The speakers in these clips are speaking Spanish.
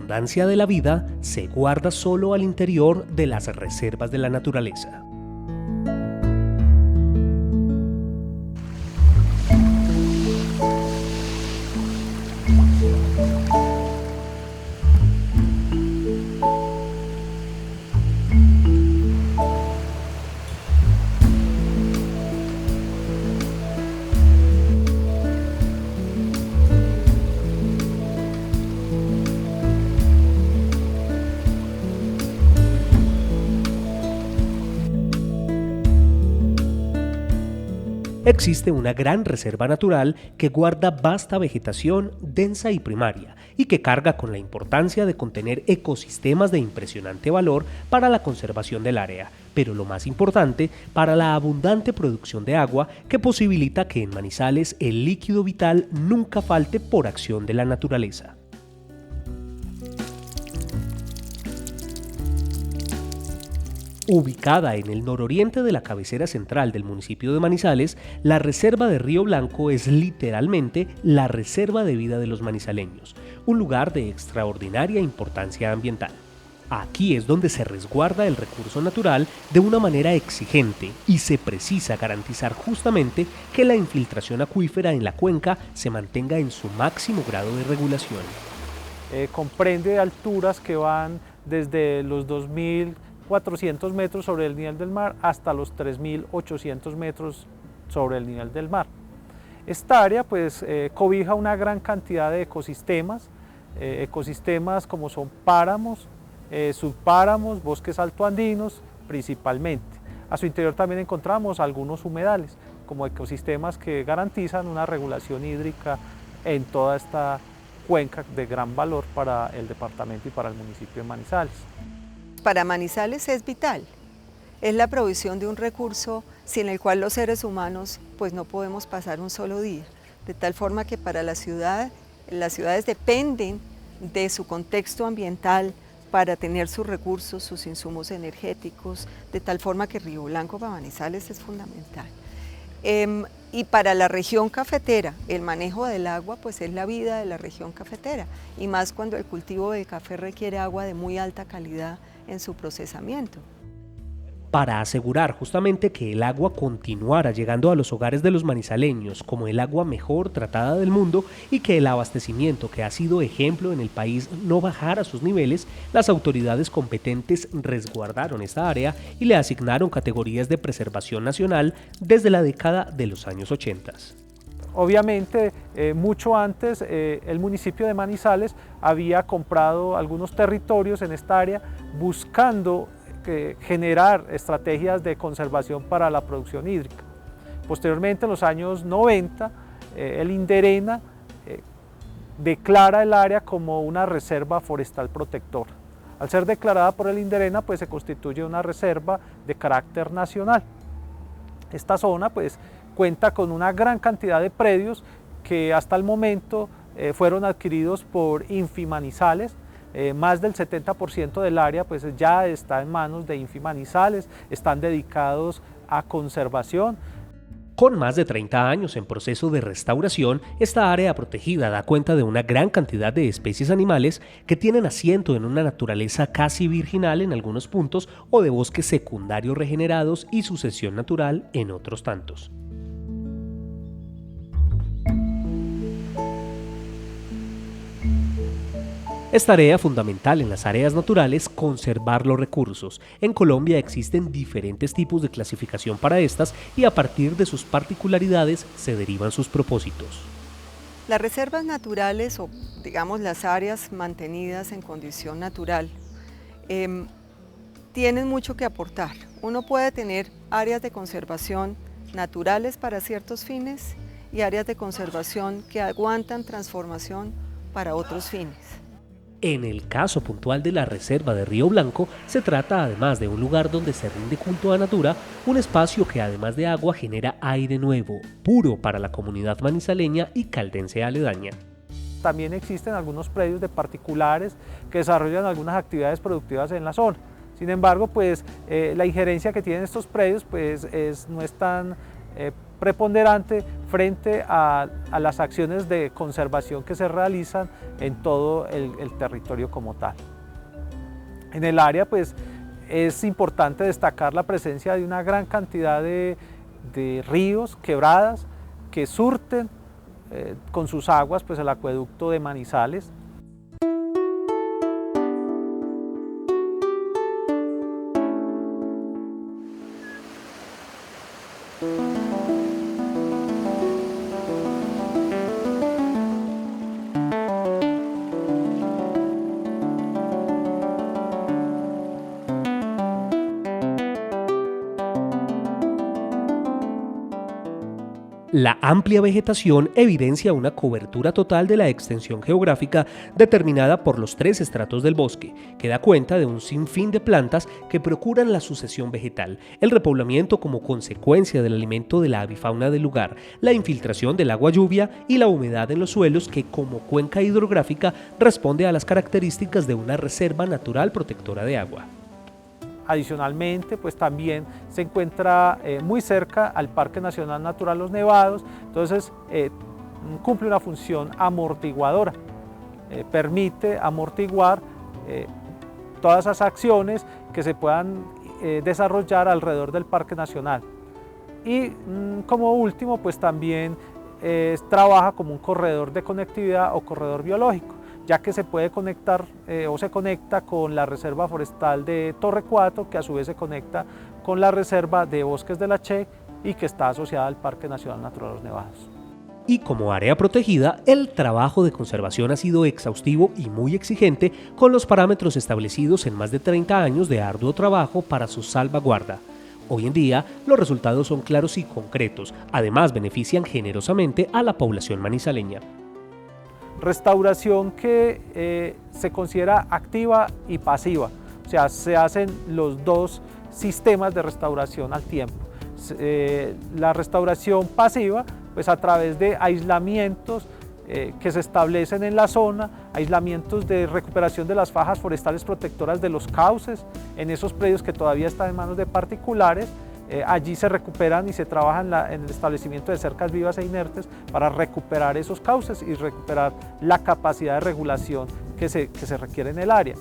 abundancia de la vida se guarda solo al interior de las reservas de la naturaleza. Existe una gran reserva natural que guarda vasta vegetación densa y primaria y que carga con la importancia de contener ecosistemas de impresionante valor para la conservación del área, pero lo más importante, para la abundante producción de agua que posibilita que en Manizales el líquido vital nunca falte por acción de la naturaleza. Ubicada en el nororiente de la cabecera central del municipio de Manizales, la reserva de Río Blanco es literalmente la reserva de vida de los manizaleños, un lugar de extraordinaria importancia ambiental. Aquí es donde se resguarda el recurso natural de una manera exigente y se precisa garantizar justamente que la infiltración acuífera en la cuenca se mantenga en su máximo grado de regulación. Comprende alturas que van desde los 2.400 metros sobre el nivel del mar hasta los 3.800 metros sobre el nivel del mar. Esta área cobija una gran cantidad de ecosistemas, como son páramos, subpáramos, bosques altoandinos principalmente. A su interior también encontramos algunos humedales, como ecosistemas que garantizan una regulación hídrica en toda esta cuenca de gran valor para el departamento y para el municipio de Manizales. Para Manizales es vital, es la provisión de un recurso sin el cual los seres humanos no podemos pasar un solo día, de tal forma que para las ciudades dependen de su contexto ambiental para tener sus recursos, sus insumos energéticos, de tal forma que Río Blanco para Manizales es fundamental. Y para la región cafetera, el manejo del agua es la vida de la región cafetera, y más cuando el cultivo del café requiere agua de muy alta calidad en su procesamiento. Para asegurar justamente que el agua continuara llegando a los hogares de los manizaleños como el agua mejor tratada del mundo y que el abastecimiento que ha sido ejemplo en el país no bajara sus niveles, las autoridades competentes resguardaron esta área y le asignaron categorías de preservación nacional desde la década de los años 80. Obviamente, mucho antes, el municipio de Manizales había comprado algunos territorios en esta área buscando generar estrategias de conservación para la producción hídrica. Posteriormente, en los años 90, el INDERENA declara el área como una reserva forestal protectora. Al ser declarada por el INDERENA, se constituye una reserva de carácter nacional. Esta zona cuenta con una gran cantidad de predios que hasta el momento fueron adquiridos por Infimanizales. Más del 70% del área ya está en manos de Infimanizales, están dedicados a conservación. Con más de 30 años en proceso de restauración, esta área protegida da cuenta de una gran cantidad de especies animales que tienen asiento en una naturaleza casi virginal en algunos puntos o de bosques secundarios regenerados y sucesión natural en otros tantos. Es tarea fundamental en las áreas naturales conservar los recursos. En Colombia existen diferentes tipos de clasificación para estas y a partir de sus particularidades se derivan sus propósitos. Las reservas naturales o digamos las áreas mantenidas en condición natural tienen mucho que aportar. Uno puede tener áreas de conservación naturales para ciertos fines y áreas de conservación que aguantan transformación para otros fines. En el caso puntual de la reserva de Río Blanco, se trata además de un lugar donde se rinde culto a natura, un espacio que además de agua genera aire nuevo, puro para la comunidad manizaleña y caldense aledaña. También existen algunos predios de particulares que desarrollan algunas actividades productivas en la zona. Sin embargo, la injerencia que tienen estos predios no es tan preponderante frente a las acciones de conservación que se realizan en todo el territorio como tal. En el área pues es importante destacar la presencia de una gran cantidad de ríos, quebradas, que surten con sus aguas pues el acueducto de Manizales. La amplia vegetación evidencia una cobertura total de la extensión geográfica determinada por los 3 estratos del bosque, que da cuenta de un sinfín de plantas que procuran la sucesión vegetal, el repoblamiento como consecuencia del alimento de la avifauna del lugar, la infiltración del agua lluvia y la humedad en los suelos que como cuenca hidrográfica responde a las características de una reserva natural protectora de agua. Adicionalmente, pues también se encuentra muy cerca al Parque Nacional Natural Los Nevados, entonces cumple una función amortiguadora, permite amortiguar todas esas acciones que se puedan desarrollar alrededor del Parque Nacional. Y como último, pues también trabaja como un corredor de conectividad o corredor biológico, ya que se puede conectar o se conecta con la Reserva Forestal de Torre 4, que a su vez se conecta con la Reserva de Bosques de la Che y que está asociada al Parque Nacional Natural Los Nevados. Y como área protegida, el trabajo de conservación ha sido exhaustivo y muy exigente con los parámetros establecidos en más de 30 años de arduo trabajo para su salvaguarda. Hoy en día, los resultados son claros y concretos, además benefician generosamente a la población manizaleña. Restauración que se considera activa y pasiva, o sea, se hacen los 2 sistemas de restauración al tiempo. La restauración pasiva, pues a través de aislamientos que se establecen en la zona, aislamientos de recuperación de las fajas forestales protectoras de los cauces, en esos predios que todavía están en manos de particulares. Allí se recuperan y se trabaja en el establecimiento de cercas vivas e inertes para recuperar esos cauces y recuperar la capacidad de regulación que se requiere en el área.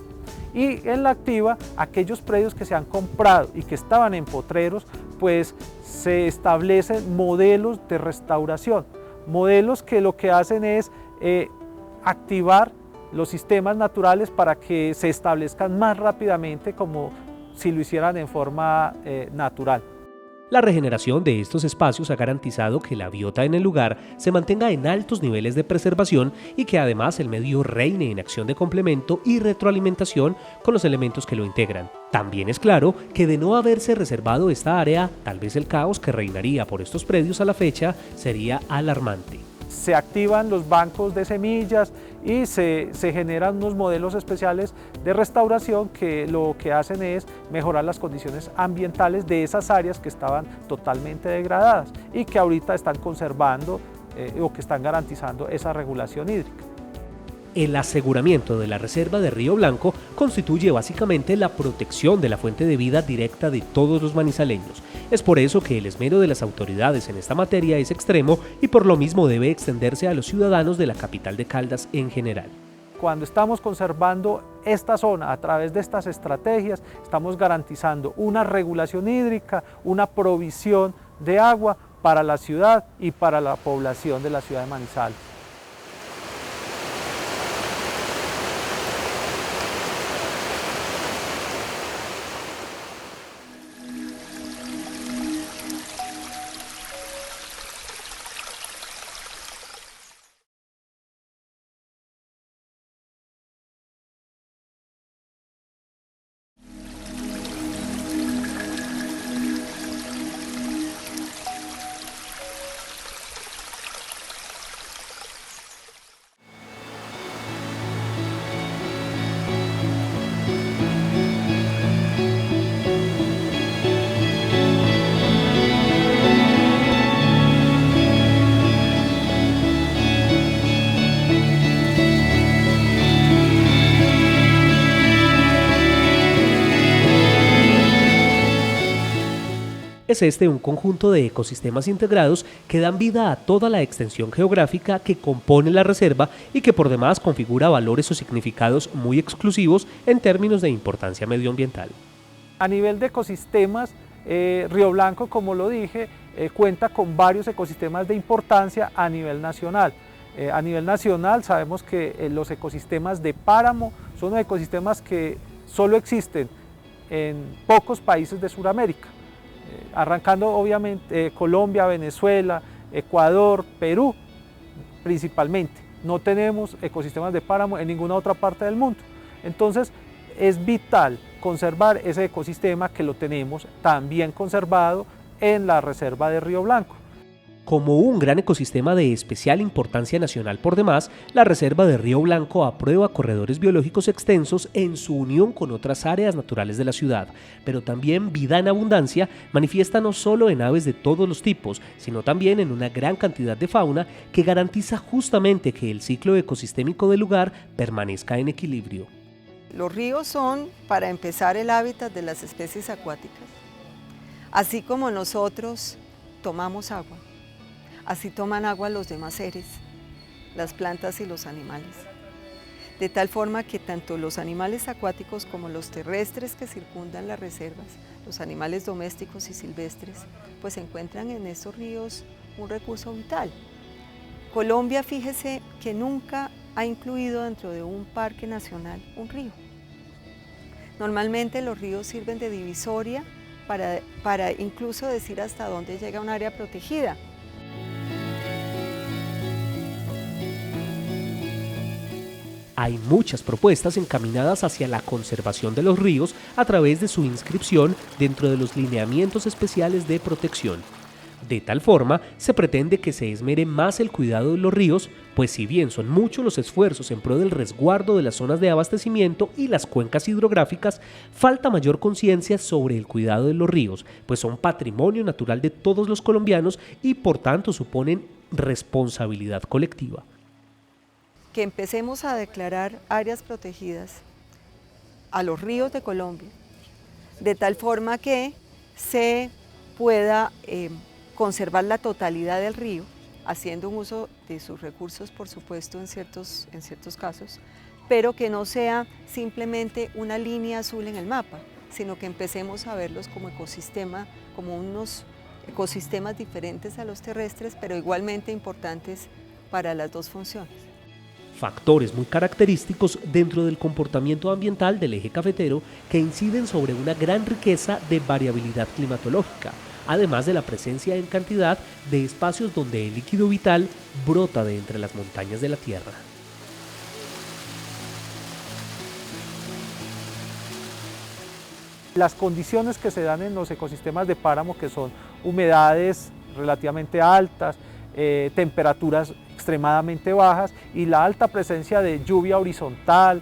Y en la activa, aquellos predios que se han comprado y que estaban en potreros, pues se establecen modelos de restauración, modelos que lo que hacen es activar los sistemas naturales para que se establezcan más rápidamente como si lo hicieran en forma natural. La regeneración de estos espacios ha garantizado que la biota en el lugar se mantenga en altos niveles de preservación y que además el medio reine en acción de complemento y retroalimentación con los elementos que lo integran. También es claro que de no haberse reservado esta área, tal vez el caos que reinaría por estos predios a la fecha sería alarmante. Se activan los bancos de semillas y se generan unos modelos especiales de restauración que lo que hacen es mejorar las condiciones ambientales de esas áreas que estaban totalmente degradadas y que ahorita están conservando o que están garantizando esa regulación hídrica. El aseguramiento de la reserva de Río Blanco constituye básicamente la protección de la fuente de vida directa de todos los manizaleños. Es por eso que el esmero de las autoridades en esta materia es extremo y por lo mismo debe extenderse a los ciudadanos de la capital de Caldas en general. Cuando estamos conservando esta zona a través de estas estrategias, estamos garantizando una regulación hídrica, una provisión de agua para la ciudad y para la población de la ciudad de Manizales. Es este un conjunto de ecosistemas integrados que dan vida a toda la extensión geográfica que compone la reserva y que por demás configura valores o significados muy exclusivos en términos de importancia medioambiental. A nivel de ecosistemas, Río Blanco, como lo dije, cuenta con varios ecosistemas de importancia a nivel nacional. A nivel nacional sabemos que los ecosistemas de páramo son ecosistemas que solo existen en pocos países de Sudamérica, arrancando obviamente Colombia, Venezuela, Ecuador, Perú principalmente. No tenemos ecosistemas de páramo en ninguna otra parte del mundo. Entonces es vital conservar ese ecosistema que lo tenemos también conservado en la reserva de Río Blanco. Como un gran ecosistema de especial importancia nacional por demás, la Reserva de Río Blanco aprueba corredores biológicos extensos en su unión con otras áreas naturales de la ciudad, pero también vida en abundancia manifiesta no solo en aves de todos los tipos, sino también en una gran cantidad de fauna que garantiza justamente que el ciclo ecosistémico del lugar permanezca en equilibrio. Los ríos son, para empezar, el hábitat de las especies acuáticas. Así como nosotros tomamos agua, así toman agua los demás seres, las plantas y los animales. De tal forma que tanto los animales acuáticos como los terrestres que circundan las reservas, los animales domésticos y silvestres, pues encuentran en estos ríos un recurso vital. Colombia, fíjese que nunca ha incluido dentro de un parque nacional un río. Normalmente los ríos sirven de divisoria para incluso decir hasta dónde llega un área protegida. Hay muchas propuestas encaminadas hacia la conservación de los ríos a través de su inscripción dentro de los lineamientos especiales de protección. De tal forma, se pretende que se esmere más el cuidado de los ríos, pues si bien son muchos los esfuerzos en pro del resguardo de las zonas de abastecimiento y las cuencas hidrográficas, falta mayor conciencia sobre el cuidado de los ríos, pues son patrimonio natural de todos los colombianos y por tanto suponen responsabilidad colectiva. Que empecemos a declarar áreas protegidas a los ríos de Colombia, de tal forma que se pueda conservar la totalidad del río, haciendo un uso de sus recursos, por supuesto, en ciertos casos, pero que no sea simplemente una línea azul en el mapa, sino que empecemos a verlos como ecosistema, como unos ecosistemas diferentes a los terrestres, pero igualmente importantes para las dos funciones. Factores muy característicos dentro del comportamiento ambiental del eje cafetero que inciden sobre una gran riqueza de variabilidad climatológica, además de la presencia en cantidad de espacios donde el líquido vital brota de entre las montañas de la tierra. Las condiciones que se dan en los ecosistemas de páramo, que son humedades relativamente altas, temperaturas extremadamente bajas y la alta presencia de lluvia horizontal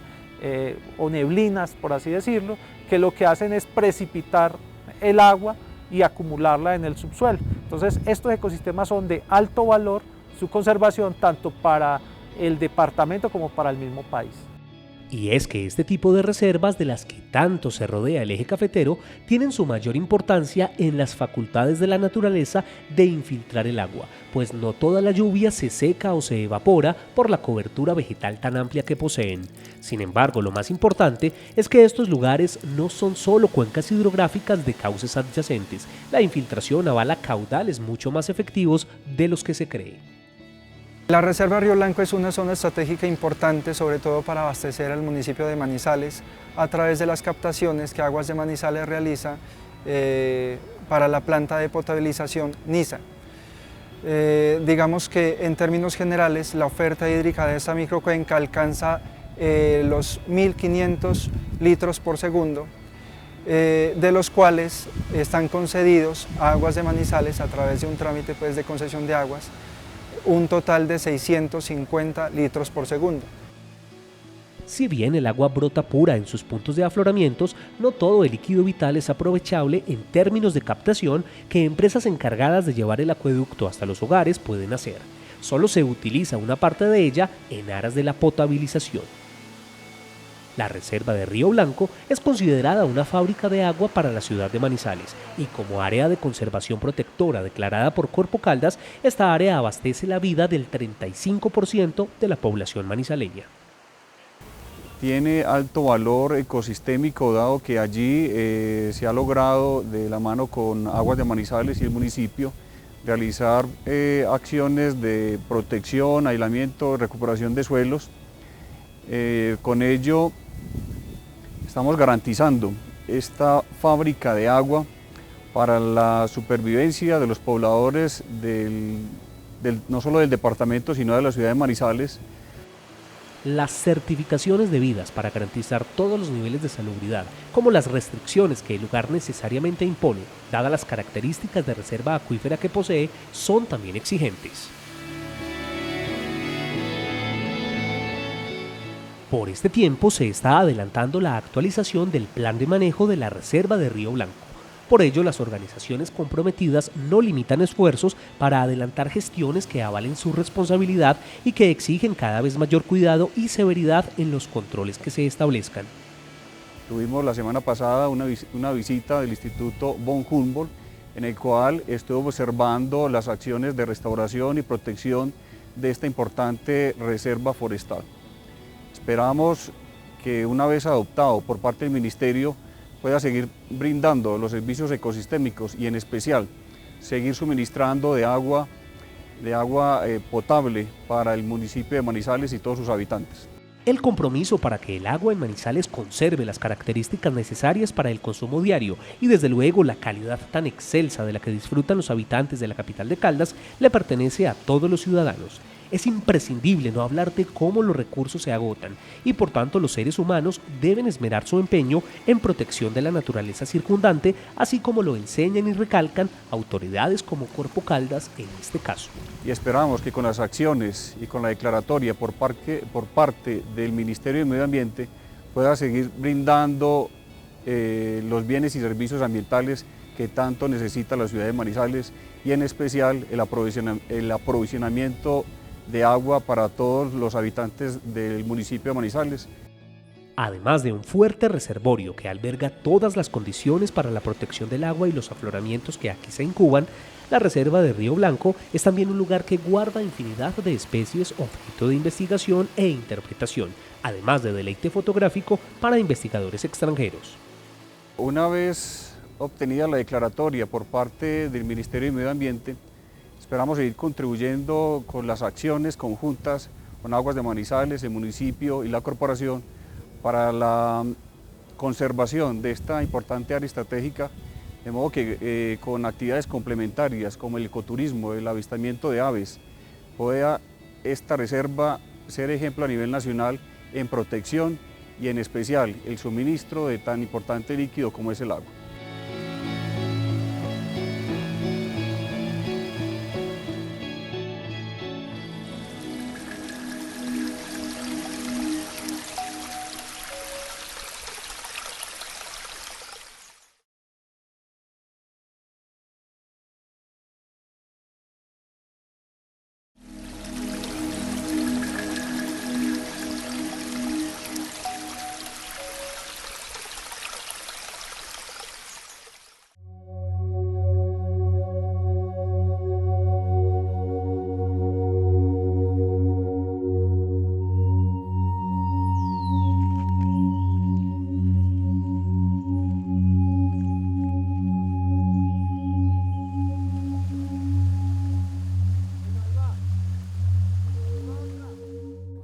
o neblinas, por así decirlo, que lo que hacen es precipitar el agua y acumularla en el subsuelo. Entonces, estos ecosistemas son de alto valor, su conservación, tanto para el departamento como para el mismo país. Y es que este tipo de reservas de las que tanto se rodea el eje cafetero tienen su mayor importancia en las facultades de la naturaleza de infiltrar el agua, pues no toda la lluvia se seca o se evapora por la cobertura vegetal tan amplia que poseen. Sin embargo, lo más importante es que estos lugares no son solo cuencas hidrográficas de cauces adyacentes, la infiltración avala caudales mucho más efectivos de los que se cree. La Reserva Río Blanco es una zona estratégica importante, sobre todo para abastecer al municipio de Manizales a través de las captaciones que Aguas de Manizales realiza para la planta de potabilización NISA. Digamos que en términos generales la oferta hídrica de esta microcuenca alcanza los 1.500 litros por segundo, de los cuales están concedidos a Aguas de Manizales a través de un trámite de concesión de aguas, un total de 650 litros por segundo. Si bien el agua brota pura en sus puntos de afloramientos, no todo el líquido vital es aprovechable en términos de captación que empresas encargadas de llevar el acueducto hasta los hogares pueden hacer. Solo se utiliza una parte de ella en aras de la potabilización. La reserva de Río Blanco es considerada una fábrica de agua para la ciudad de Manizales y como área de conservación protectora declarada por Corpo Caldas, esta área abastece la vida del 35% de la población manizaleña. Tiene alto valor ecosistémico dado que allí se ha logrado de la mano con Aguas de Manizales y el municipio realizar acciones de protección, aislamiento, recuperación de suelos. Con ello estamos garantizando esta fábrica de agua para la supervivencia de los pobladores no solo del departamento sino de la ciudad de Manizales. Las certificaciones debidas para garantizar todos los niveles de salubridad, como las restricciones que el lugar necesariamente impone, dadas las características de reserva acuífera que posee, son también exigentes. Por este tiempo se está adelantando la actualización del plan de manejo de la reserva de Río Blanco. Por ello, las organizaciones comprometidas no limitan esfuerzos para adelantar gestiones que avalen su responsabilidad y que exigen cada vez mayor cuidado y severidad en los controles que se establezcan. Tuvimos la semana pasada una visita del Instituto von Humboldt, en el cual estuvo observando las acciones de restauración y protección de esta importante reserva forestal. Esperamos que una vez adoptado por parte del Ministerio pueda seguir brindando los servicios ecosistémicos y en especial seguir suministrando de agua potable para el municipio de Manizales y todos sus habitantes. El compromiso para que el agua en Manizales conserve las características necesarias para el consumo diario y desde luego la calidad tan excelsa de la que disfrutan los habitantes de la capital de Caldas le pertenece a todos los ciudadanos. Es imprescindible no hablar de cómo los recursos se agotan y por tanto los seres humanos deben esmerar su empeño en protección de la naturaleza circundante, así como lo enseñan y recalcan autoridades como Corpo Caldas en este caso. Y esperamos que con las acciones y con la declaratoria por parte del Ministerio de Medio Ambiente pueda seguir brindando los bienes y servicios ambientales que tanto necesita la ciudad de Manizales y en especial el aprovisionamiento de agua para todos los habitantes del municipio de Manizales. Además de un fuerte reservorio que alberga todas las condiciones para la protección del agua y los afloramientos que aquí se incuban, la reserva de Río Blanco es también un lugar que guarda infinidad de especies objeto de investigación e interpretación, además de deleite fotográfico para investigadores extranjeros. Una vez obtenida la declaratoria por parte del Ministerio de Medio Ambiente, esperamos seguir contribuyendo con las acciones conjuntas con Aguas de Manizales, el municipio y la corporación para la conservación de esta importante área estratégica, de modo que con actividades complementarias como el ecoturismo, el avistamiento de aves, pueda esta reserva ser ejemplo a nivel nacional en protección y en especial el suministro de tan importante líquido como es el agua.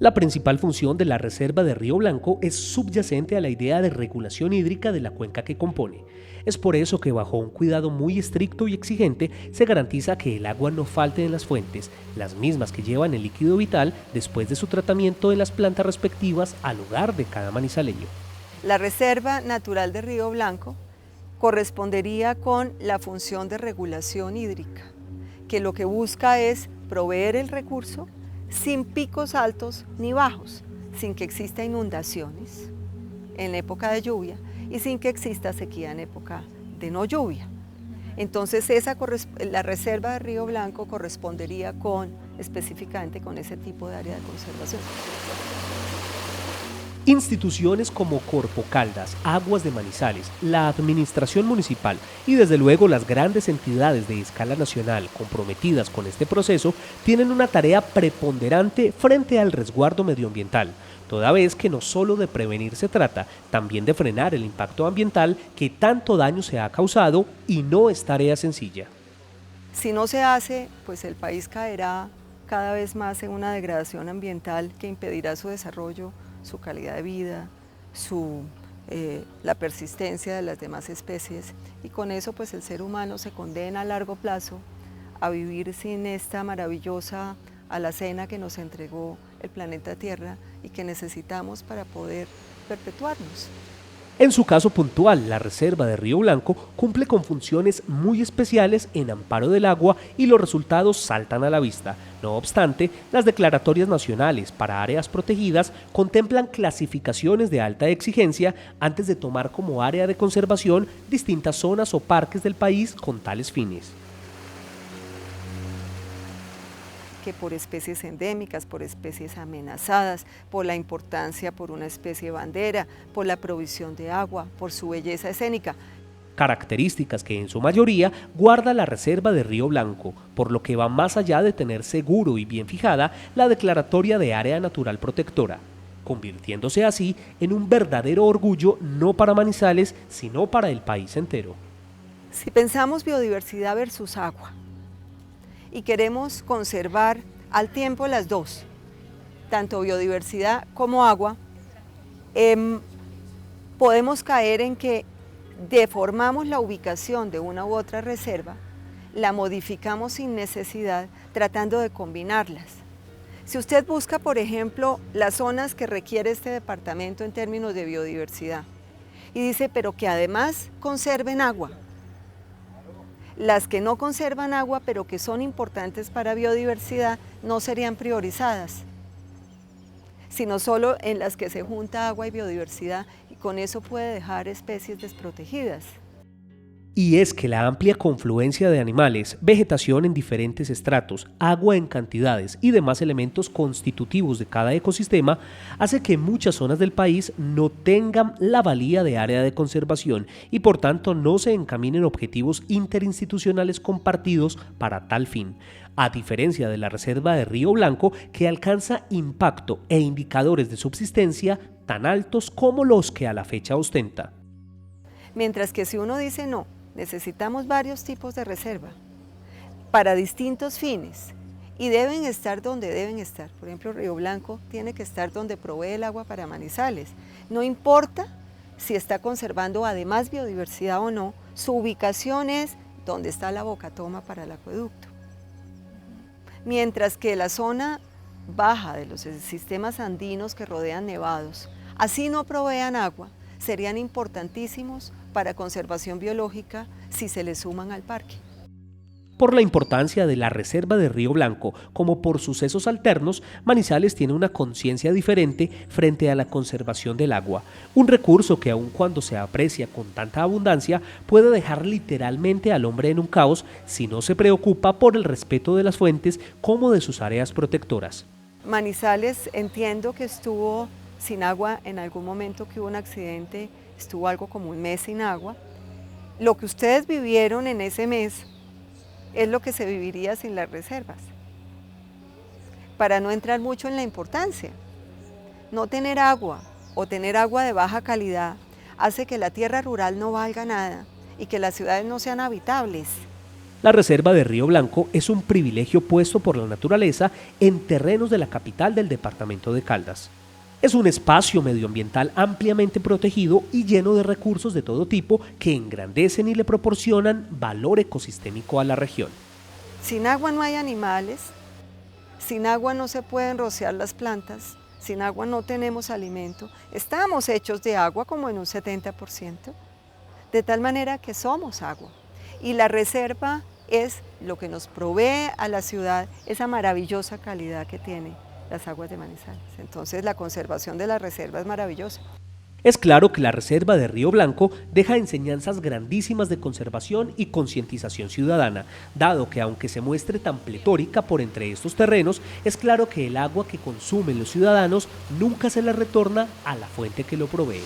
La principal función de la reserva de Río Blanco es subyacente a la idea de regulación hídrica de la cuenca que compone. Es por eso que bajo un cuidado muy estricto y exigente se garantiza que el agua no falte en las fuentes, las mismas que llevan el líquido vital después de su tratamiento en las plantas respectivas al hogar de cada manizaleño. La Reserva Natural de Río Blanco correspondería con la función de regulación hídrica, que lo que busca es proveer el recurso sin picos altos ni bajos, sin que exista inundaciones en época de lluvia y sin que exista sequía en época de no lluvia. Entonces la reserva de Río Blanco correspondería específicamente con ese tipo de área de conservación. Instituciones como Corpo Caldas, Aguas de Manizales, la Administración Municipal y desde luego las grandes entidades de escala nacional comprometidas con este proceso tienen una tarea preponderante frente al resguardo medioambiental, toda vez que no solo de prevenir se trata, también de frenar el impacto ambiental que tanto daño se ha causado y no es tarea sencilla. Si no se hace, pues el país caerá cada vez más en una degradación ambiental que impedirá su desarrollo, su calidad de vida, la persistencia de las demás especies, y con eso pues el ser humano se condena a largo plazo a vivir sin esta maravillosa alacena que nos entregó el planeta Tierra y que necesitamos para poder perpetuarnos. En su caso puntual, la Reserva de Río Blanco cumple con funciones muy especiales en amparo del agua y los resultados saltan a la vista. No obstante, las declaratorias nacionales para áreas protegidas contemplan clasificaciones de alta exigencia antes de tomar como área de conservación distintas zonas o parques del país con tales fines. Que por especies endémicas, por especies amenazadas, por la importancia por una especie bandera, por la provisión de agua, por su belleza escénica. Características que en su mayoría guarda la Reserva de Río Blanco, por lo que va más allá de tener seguro y bien fijada la declaratoria de área natural protectora, convirtiéndose así en un verdadero orgullo no para Manizales, sino para el país entero. Si pensamos biodiversidad versus agua, y queremos conservar al tiempo las dos, tanto biodiversidad como agua, podemos caer en que deformamos la ubicación de una u otra reserva, la modificamos sin necesidad, tratando de combinarlas. Si usted busca, por ejemplo, las zonas que requiere este departamento en términos de biodiversidad, y dice, pero que además conserven agua, las que no conservan agua, pero que son importantes para biodiversidad, no serían priorizadas, sino solo en las que se junta agua y biodiversidad, y con eso puede dejar especies desprotegidas. Y es que la amplia confluencia de animales, vegetación en diferentes estratos, agua en cantidades y demás elementos constitutivos de cada ecosistema hace que muchas zonas del país no tengan la valía de área de conservación y por tanto no se encaminen objetivos interinstitucionales compartidos para tal fin, a diferencia de la Reserva de Río Blanco que alcanza impacto e indicadores de subsistencia tan altos como los que a la fecha ostenta. Mientras que si uno dice no, necesitamos varios tipos de reserva para distintos fines y deben estar donde deben estar. Por ejemplo, Río Blanco tiene que estar donde provee el agua para Manizales. No importa si está conservando además biodiversidad o no, su ubicación es donde está la bocatoma para el acueducto. Mientras que la zona baja de los sistemas andinos que rodean nevados, así no provean agua, serían importantísimos para conservación biológica si se le suman al parque. Por la importancia de la Reserva de Río Blanco como por sucesos alternos, Manizales tiene una conciencia diferente frente a la conservación del agua, un recurso que aun cuando se aprecia con tanta abundancia puede dejar literalmente al hombre en un caos si no se preocupa por el respeto de las fuentes como de sus áreas protectoras. Manizales entiendo que estuvo sin agua en algún momento que hubo un accidente, estuvo algo como un mes sin agua. Lo que ustedes vivieron en ese mes es lo que se viviría sin las reservas. Para no entrar mucho en la importancia, no tener agua o tener agua de baja calidad hace que la tierra rural no valga nada y que las ciudades no sean habitables. La Reserva de Río Blanco es un privilegio puesto por la naturaleza en terrenos de la capital del departamento de Caldas. Es un espacio medioambiental ampliamente protegido y lleno de recursos de todo tipo que engrandecen y le proporcionan valor ecosistémico a la región. Sin agua no hay animales, sin agua no se pueden rociar las plantas, sin agua no tenemos alimento, estamos hechos de agua como en un 70%, de tal manera que somos agua. Y la reserva es lo que nos provee a la ciudad esa maravillosa calidad que tiene las aguas de Manizales. Entonces la conservación de la reserva es maravillosa. Es claro que la reserva de Río Blanco deja enseñanzas grandísimas de conservación y concientización ciudadana, dado que aunque se muestre tan pletórica por entre estos terrenos, es claro que el agua que consumen los ciudadanos nunca se les retorna a la fuente que lo provee.